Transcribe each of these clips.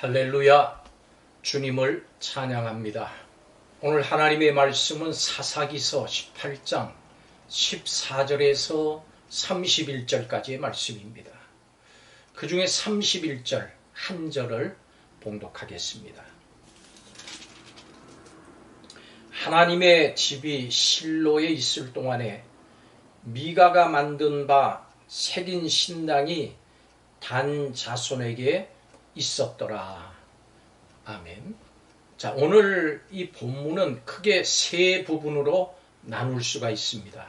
할렐루야, 주님을 찬양합니다. 오늘 하나님의 말씀은 사사기서 18장 14절에서 31절까지의 말씀입니다. 그 중에 31절 한 절을 봉독하겠습니다. 하나님의 집이 실로에 있을 동안에 미가가 만든 바 새긴 신당이 단 자손에게 있었더라. 아멘. 자, 오늘 이 본문은 크게 세 부분으로 나눌 수가 있습니다.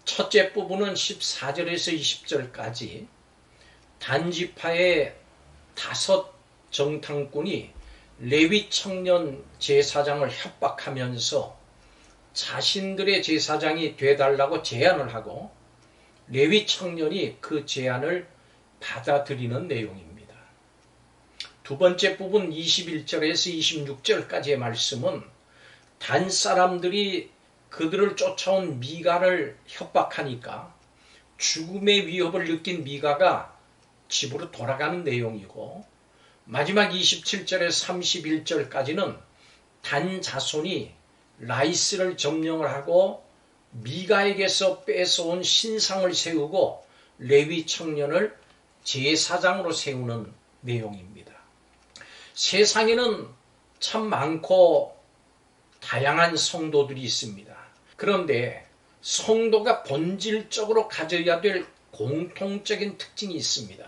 첫째 부분은 14절에서 20절까지 단지파의 5 정탐꾼이 레위 청년 제사장을 협박하면서 자신들의 제사장이 되달라고 제안을 하고 레위 청년이 그 제안을 받아들이는 내용입니다. 두 번째 부분 21절에서 26절까지의 말씀은 단 사람들이 그들을 쫓아온 미가를 협박하니까 죽음의 위협을 느낀 미가가 집으로 돌아가는 내용이고, 마지막 27절에서 31절까지는 단 자손이 라이스를 점령을 하고 미가에게서 뺏어온 신상을 세우고 레위 청년을 제사장으로 세우는 내용입니다. 세상에는 참 많고 다양한 성도들이 있습니다. 그런데 성도가 본질적으로 가져야 될 공통적인 특징이 있습니다.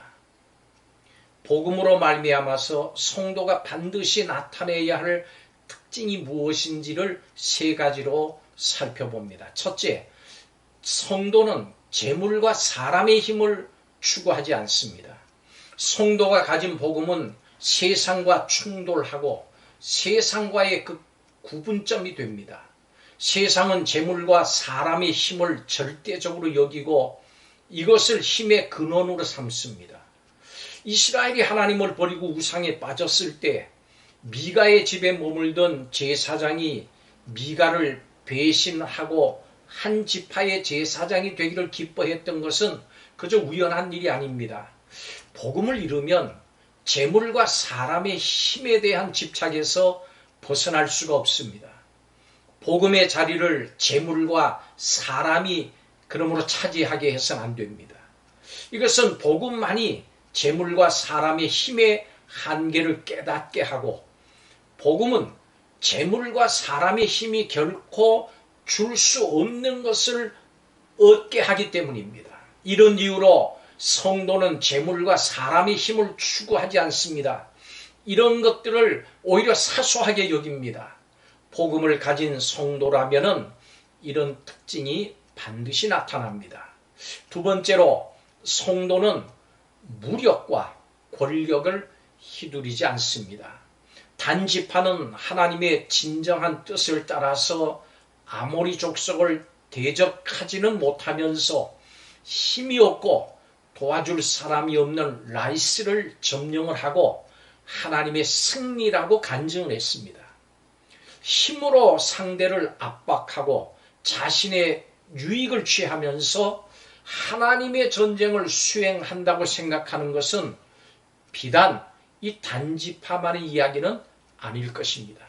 복음으로 말미암아서 성도가 반드시 나타내야 할 특징이 무엇인지를 3가지로 살펴봅니다. 첫째, 성도는 재물과 사람의 힘을 추구하지 않습니다. 성도가 가진 복음은 세상과 충돌하고 세상과의 그 구분점이 됩니다. 세상은 재물과 사람의 힘을 절대적으로 여기고 이것을 힘의 근원으로 삼습니다. 이스라엘이 하나님을 버리고 우상에 빠졌을 때 미가의 집에 머물던 제사장이 미가를 배신하고 한 지파의 제사장이 되기를 기뻐했던 것은 그저 우연한 일이 아닙니다. 복음을 이루면 재물과 사람의 힘에 대한 집착에서 벗어날 수가 없습니다. 복음의 자리를 재물과 사람이 그러므로 차지하게 해서는 안 됩니다. 이것은 복음만이 재물과 사람의 힘의 한계를 깨닫게 하고, 복음은 재물과 사람의 힘이 결코 줄 수 없는 것을 얻게 하기 때문입니다. 이런 이유로 성도는 재물과 사람의 힘을 추구하지 않습니다. 이런 것들을 오히려 사소하게 여깁니다. 복음을 가진 성도라면은 이런 특징이 반드시 나타납니다. 두 번째로, 성도는 무력과 권력을 휘두르지 않습니다. 단지파는 하나님의 진정한 뜻을 따라서 아모리 족속을 대적하지는 못하면서 힘이 없고 도와줄 사람이 없는 라이스를 점령을 하고 하나님의 승리라고 간증을 했습니다. 힘으로 상대를 압박하고 자신의 유익을 취하면서 하나님의 전쟁을 수행한다고 생각하는 것은 비단 이 단지파만의 이야기는 아닐 것입니다.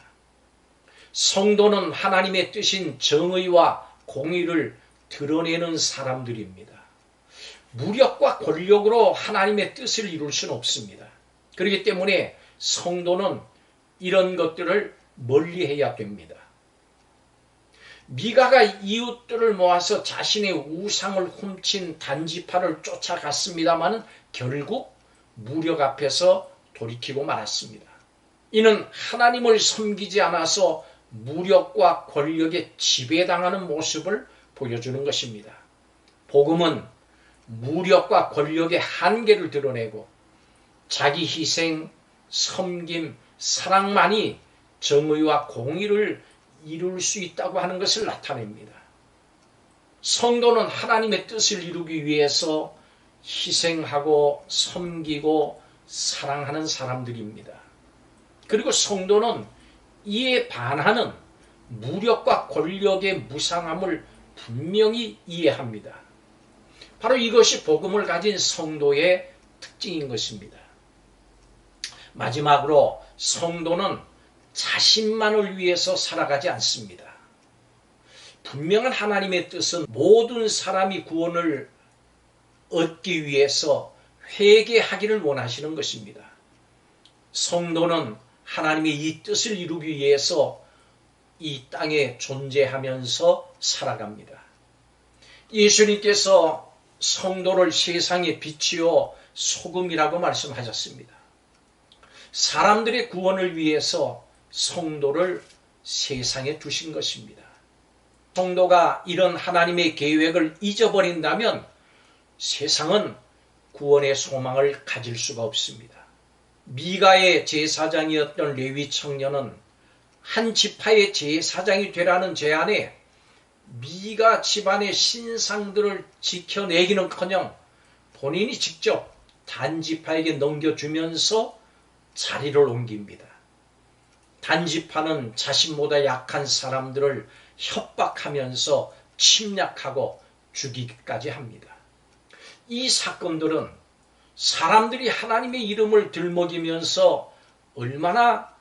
성도는 하나님의 뜻인 정의와 공의를 드러내는 사람들입니다. 무력과 권력으로 하나님의 뜻을 이룰 수는 없습니다. 그렇기 때문에 성도는 이런 것들을 멀리해야 됩니다. 미가가 이웃들을 모아서 자신의 우상을 훔친 단지파를 쫓아갔습니다만 결국 무력 앞에서 돌이키고 말았습니다. 이는 하나님을 섬기지 않아서 무력과 권력에 지배당하는 모습을 보여주는 것입니다. 복음은 무력과 권력의 한계를 드러내고 자기 희생, 섬김, 사랑만이 정의와 공의를 이룰 수 있다고 하는 것을 나타냅니다. 성도는 하나님의 뜻을 이루기 위해서 희생하고 섬기고 사랑하는 사람들입니다. 그리고 성도는 이에 반하는 무력과 권력의 무상함을 분명히 이해합니다. 바로 이것이 복음을 가진 성도의 특징인 것입니다. 마지막으로 성도는 자신만을 위해서 살아가지 않습니다. 분명한 하나님의 뜻은 모든 사람이 구원을 얻기 위해서 회개하기를 원하시는 것입니다. 성도는 하나님의 이 뜻을 이루기 위해서 이 땅에 존재하면서 살아갑니다. 예수님께서 성도를 세상의 빛이요 소금이라고 말씀하셨습니다. 사람들의 구원을 위해서 성도를 세상에 두신 것입니다. 성도가 이런 하나님의 계획을 잊어버린다면 세상은 구원의 소망을 가질 수가 없습니다. 미가의 제사장이었던 레위 청년은 한 지파의 제사장이 되라는 제안에 미가 집안의 신상들을 지켜내기는커녕 본인이 직접 단지파에게 넘겨주면서 자리를 옮깁니다. 단지파는 자신보다 약한 사람들을 협박하면서 침략하고 죽이기까지 합니다. 이 사건들은 사람들이 하나님의 이름을 들먹이면서 얼마나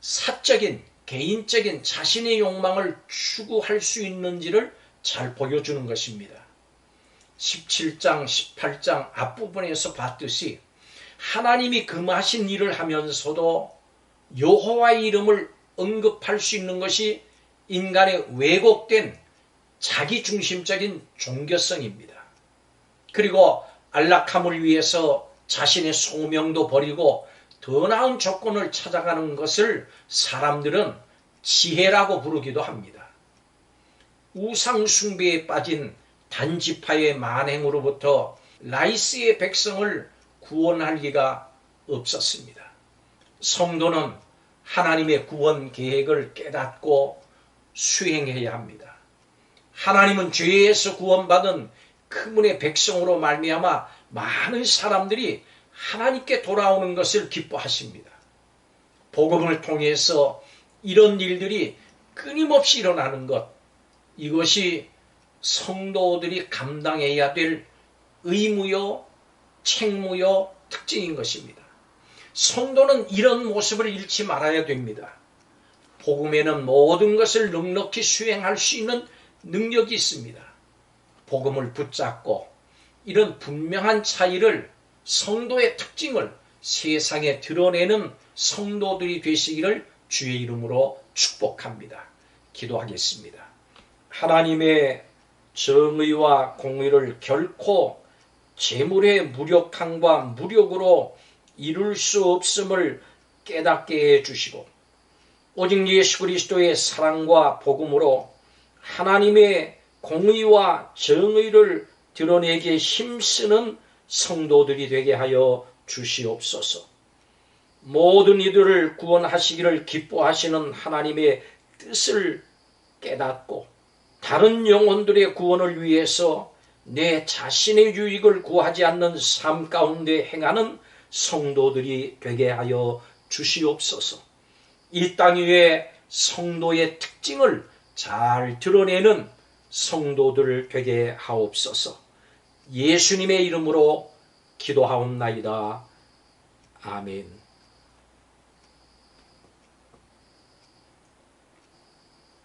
사적인, 개인적인 자신의 욕망을 추구할 수 있는지를 잘 보여주는 것입니다. 17장, 18장 앞부분에서 봤듯이 하나님이 금하신 일을 하면서도 여호와의 이름을 언급할 수 있는 것이 인간의 왜곡된 자기중심적인 종교성입니다. 그리고 안락함을 위해서 자신의 소명도 버리고 더 나은 조건을 찾아가는 것을 사람들은 지혜라고 부르기도 합니다. 우상 숭배에 빠진 단지파의 만행으로부터 라이스의 백성을 구원할 리가 없었습니다. 성도는 하나님의 구원 계획을 깨닫고 수행해야 합니다. 하나님은 죄에서 구원받은 그분의 백성으로 말미암아 많은 사람들이 하나님께 돌아오는 것을 기뻐하십니다. 복음을 통해서 이런 일들이 끊임없이 일어나는 것, 이것이 성도들이 감당해야 될 의무요, 책무요, 특징인 것입니다. 성도는 이런 모습을 잃지 말아야 됩니다. 복음에는 모든 것을 넉넉히 수행할 수 있는 능력이 있습니다. 복음을 붙잡고 이런 분명한 차이를, 성도의 특징을 세상에 드러내는 성도들이 되시기를 주의 이름으로 축복합니다. 기도하겠습니다. 하나님의 정의와 공의를 결코 재물의 무력함과 무력으로 이룰 수 없음을 깨닫게 해주시고 오직 예수 그리스도의 사랑과 복음으로 하나님의 공의와 정의를 드러내기에 힘쓰는 성도들이 되게 하여 주시옵소서. 모든 이들을 구원하시기를 기뻐하시는 하나님의 뜻을 깨닫고 다른 영혼들의 구원을 위해서 내 자신의 유익을 구하지 않는 삶 가운데 행하는 성도들이 되게 하여 주시옵소서. 이 땅 위에 성도의 특징을 잘 드러내는 성도들 되게 하옵소서. 예수님의 이름으로 기도하옵나이다. 아멘.